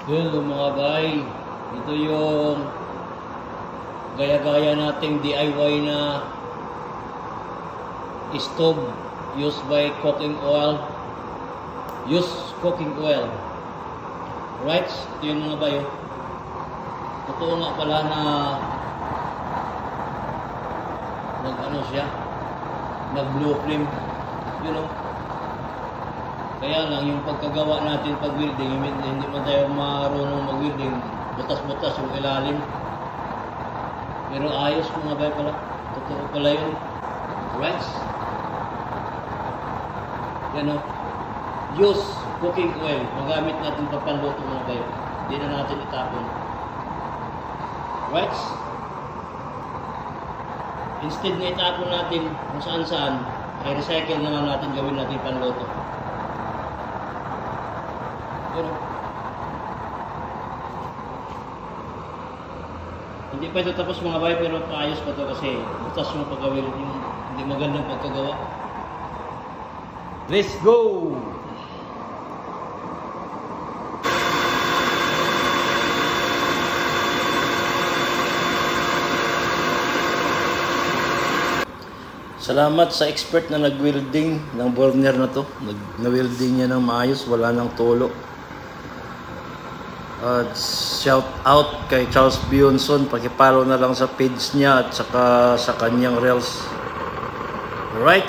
Hello mga bay, ito yung gaya-gaya nating DIY na stove used by cooking oil. Right? Ito yung mga bayo. Totoo nga pala na nag-blue flame, you know. Kaya lang yung pagkagawa natin pag welding, hindi man tayo marunong mag-welding, butas-butas yung ilalim. Pero ayos mga bay pala. Totoo pala yun. Right? Yan o. Use cooking oil. Magamit natin papanluto mga bay. Hindi na natin itapon. Right? Instead na itapon natin kung saan-saan, ay recycle na lang natin, gawin natin panluto. Pero hindi pa ito tapos mga bay, pero paayos pa ito kasi butas yung paggawin, yung hindi magandang pagkagawa. Let's go! Salamat sa expert na nag-welding ng burner na to. Na-welding niya ng maayos, wala nang tulo. Shout out kay Charles Bionson, pakipollow na lang sa page niya at saka sa kanyang reels. Alright,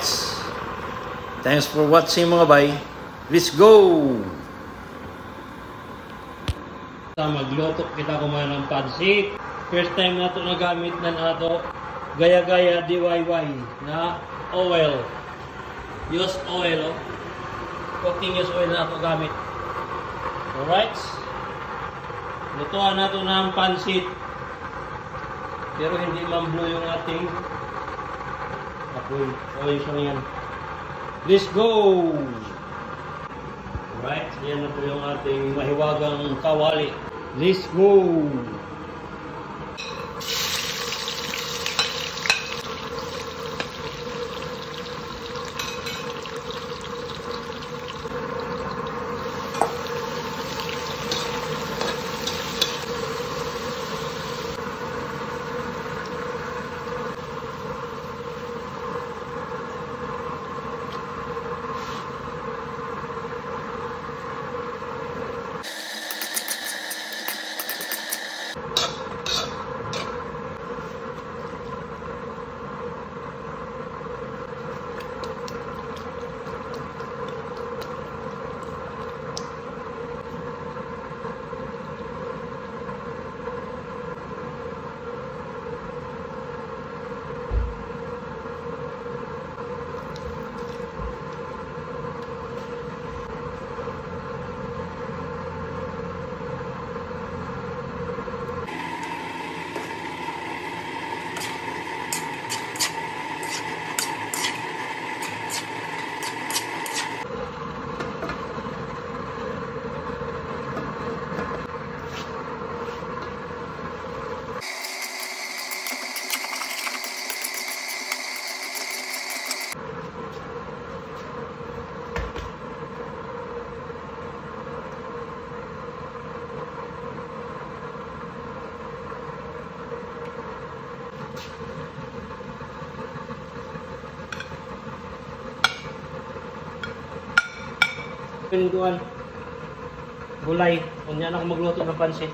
thanks for watching mga bay. Let's go! Magluto kita kumain ng pansit. First time na ito nagamit na nato gaya-gaya DIY na oil. Use oil, oh. Cooking use oil na ito gamit. Alright, lutuan na ito ng pansit, pero hindi man-blow yung ating apoy. Ayos lang yan. Let's go! Alright, yan na po yung ating mahiwagang kawali. Let's go! Pinduan gulay, kung yan ako magluto ng pansit.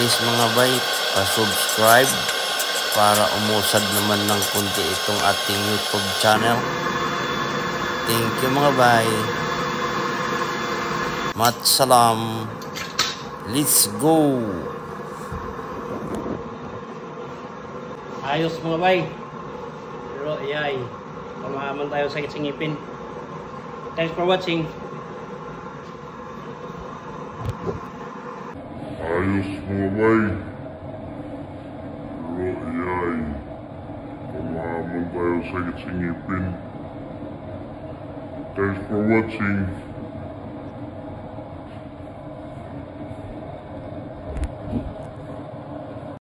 Please mga bay, pa-subscribe para umusad naman ng kunti itong ating YouTube channel. Thank you mga bay. Mat salam. Let's go. Ayos mga bay. Pero iyay, pamahaman tayo sa singipin. Thanks for watching. Ayos mga bay. Pero iyay, pamahaman tayo sa singipin. Thanks for watching.